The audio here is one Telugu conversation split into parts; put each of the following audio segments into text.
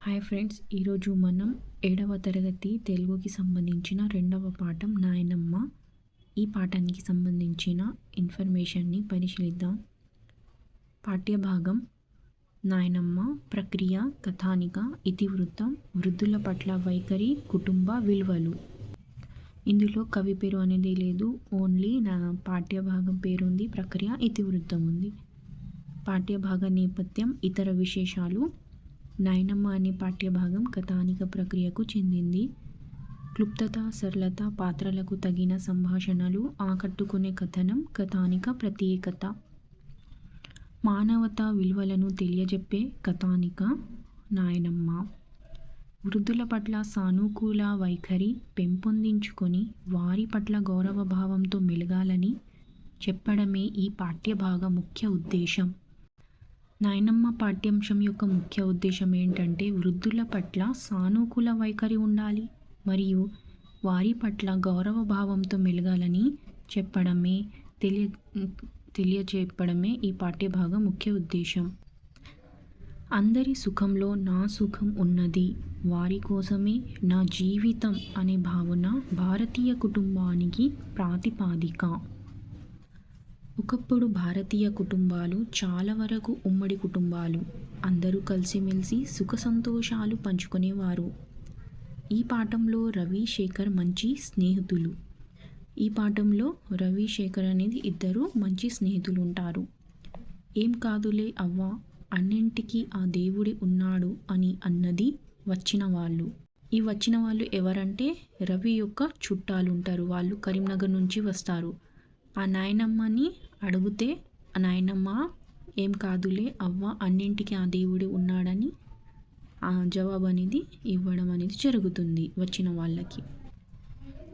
హాయ్ ఫ్రెండ్స్, ఈరోజు మనం 7వ తరగతి తెలుగుకి సంబంధించిన 2వ పాఠం నాయనమ్మ. ఈ పాఠానికి సంబంధించిన ఇన్ఫర్మేషన్ని పరిశీలిద్దాం. పాఠ్యభాగం నాయనమ్మ, ప్రక్రియ, కథానిక, ఇతివృత్తం, వృద్ధుల పట్ల వైఖరి, కుటుంబ విలువలు. ఇందులో కవి పేరు అనేది లేదు, ఓన్లీ నా పాఠ్యభాగం పేరు ఉంది, ప్రక్రియ, ఇతివృత్తం ఉంది. పాఠ్యభాగ నేపథ్యం, ఇతర విశేషాలు. నాయనమ్మ అనే పాఠ్యభాగం కథానిక ప్రక్రియకు చెందింది. క్లుప్తత, సరళత, పాత్రలకు తగిన సంభాషణలు, ఆకట్టుకునే కథనం కథానిక ప్రత్యేకత. మానవతా విలువలను తెలియజెప్పే కథానిక నాయనమ్మ. వృద్ధుల పట్ల సానుకూల వైఖరి పెంపొందించుకొని వారి పట్ల గౌరవభావంతో మెలగాలని చెప్పడమే ఈ పాఠ్యభాగ ముఖ్య ఉద్దేశం. నాయనమ్మ పాఠ్యాంశం యొక్క ముఖ్య ఉద్దేశం ఏంటంటే వృద్ధుల పట్ల సానుకూల వైఖరి ఉండాలి మరియు వారి పట్ల గౌరవభావంతో మెలగాలని తెలియచెప్పడమే ఈ పాఠ్యభాగం ముఖ్య ఉద్దేశం. అందరి సుఖంలో నా సుఖం ఉన్నది, వారి కోసమే నా జీవితం అనే భావన భారతీయ కుటుంబానికి ప్రాతిపాదిక. ఒకప్పుడు భారతీయ కుటుంబాలు చాలా వరకు ఉమ్మడి కుటుంబాలు. అందరూ కలిసిమెలిసి సుఖ సంతోషాలు పంచుకునేవారు. ఈ పాఠంలో రవి, శేఖర్ మంచి స్నేహితులు. ఈ పాఠంలో రవి, శేఖర్ అనేది ఇద్దరు మంచి స్నేహితులు ఉంటారు. ఏం కాదులే అవ్వ, అన్నింటికీ ఆ దేవుడి ఉన్నాడు అని అన్నది వచ్చిన వాళ్ళు. ఈ వచ్చిన వాళ్ళు ఎవరంటే రవి యొక్క చుట్టాలు ఉంటారు. వాళ్ళు కరీంనగర్ నుంచి వస్తారు. ఆ నాయనమ్మని అడిగితే ఆ నాయనమ్మ ఏం కాదులే అవ్వ, అన్నింటికి ఆ దేవుడు ఉన్నాడని ఆ జవాబు అనేది ఇవ్వడం అనేది జరుగుతుంది వచ్చిన వాళ్ళకి.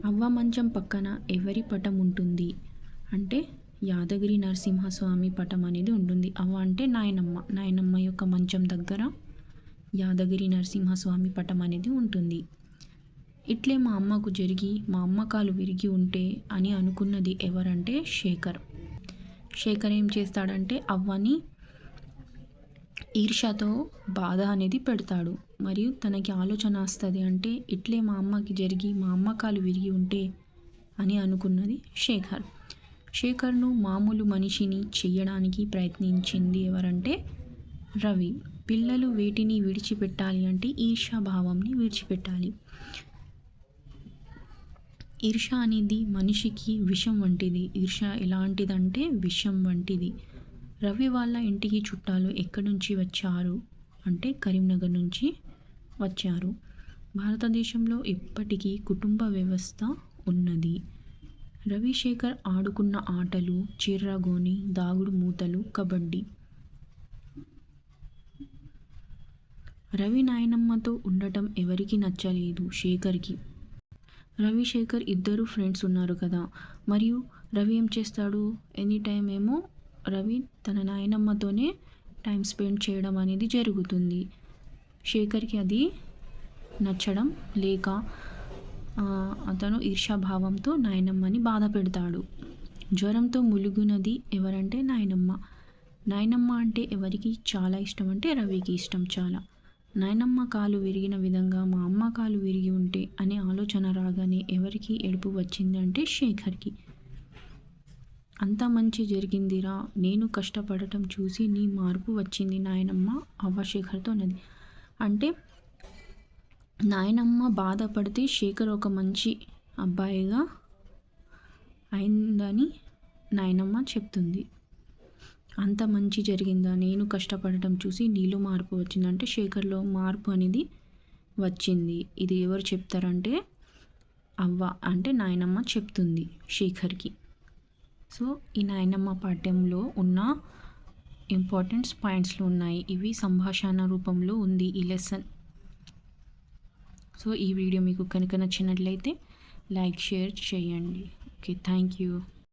అవ్వ మంచం పక్కన ఎవరి పటం ఉంటుంది అంటే యాదగిరి నరసింహస్వామి పటం అనేది ఉంటుంది. అవ్వ అంటే నాయనమ్మ. నాయనమ్మ యొక్క మంచం దగ్గర యాదగిరి నరసింహస్వామి పటం అనేది ఉంటుంది. ఇట్లే మా అమ్మకు జరిగి మా అమ్మ కాలు విరిగి ఉంటే అని అనుకున్నది ఎవరంటే శేఖర్. శేఖర్ ఏం చేస్తాడంటే అవ్వని ఈర్ష్యతో బాధ అనేది పెడతాడు. మరియు తనకి ఆలోచన వస్తుంది అంటే ఇట్లే మా అమ్మకి జరిగి మా అమ్మ కాలు విరిగి ఉంటే అని అనుకున్నది శేఖర్. శేఖర్ను మామూలు మనిషిని చెయ్యడానికి ప్రయత్నించింది ఎవరంటే రవి. పిల్లలు వేటిని విడిచిపెట్టాలి అంటే ఈర్ష్యాభావంని విడిచిపెట్టాలి. ఈర్ష్య అనేది మనిషికి విషం వంటిది. ఈర్ష్య ఎలాంటిదంటే విషం వంటిది. రవి వాళ్ళ ఇంటికి చుట్టాలు ఎక్కడి నుంచి వచ్చారు అంటే కరీంనగర్ నుంచి వచ్చారు. భారతదేశంలో ఇప్పటికీ కుటుంబ వ్యవస్థ ఉన్నది. రవి, శేఖర్ ఆడుకున్న ఆటలు చిర్రగోని, దాగుడు మూతలు, కబడ్డీ. రవి నాయనమ్మతో ఉండటం ఎవరికి నచ్చలేదు శేఖర్కి. రవి, శేఖర్ ఇద్దరు ఫ్రెండ్స్ ఉన్నారు కదా. మరియు రవి ఏం చేస్తాడు, ఎనీ టైం ఏమో రవి తన నాయనమ్మతోనే టైం స్పెండ్ చేయడం అనేది జరుగుతుంది. శేఖర్కి అది నచ్చడం లేక అతను ఈర్ష్యాభావంతో నాయనమ్మని బాధ పెడతాడు. జ్వరంతో ములుగునది ఎవరంటే నాయనమ్మ. నాయనమ్మ అంటే ఎవరికి చాలా ఇష్టం అంటే రవికి ఇష్టం చాలా. నాయనమ్మ కాలు విరిగిన విధంగా మా అమ్మ కాలు విరిగి ఉంటే అనే ఆలోచన రాగానే ఎవరికి ఏడుపు వచ్చింది అంటే శేఖర్కి. అంత మంచి జరిగిందిరా, నేను కష్టపడటం చూసి నీ మార్పు వచ్చింది నాయనమ్మ అవ్వ శేఖర్తో అన్నది. అంటే నాయనమ్మ బాధపడితే శేఖర్ ఒక మంచి అబ్బాయిగా అయిందని నాయనమ్మ చెప్తుంది. అంత మంచి జరిగిందా, నేను కష్టపడటం చూసి నీలో మార్పు వచ్చిందంటే శేఖర్లో మార్పు అనేది వచ్చింది. ఇది ఎవరు చెప్తారంటే అవ్వ అంటే నాయనమ్మ చెప్తుంది శేఖర్కి. సో ఈ నాయనమ్మ పాఠ్యంలో ఉన్న ఇంపార్టెంట్ పాయింట్స్లో ఉన్నాయి. ఇవి సంభాషణ రూపంలో ఉంది ఈ లెసన్. సో ఈ వీడియో మీకు కనుక నచ్చినట్లయితే లైక్, షేర్ చేయండి. Okay, thank you.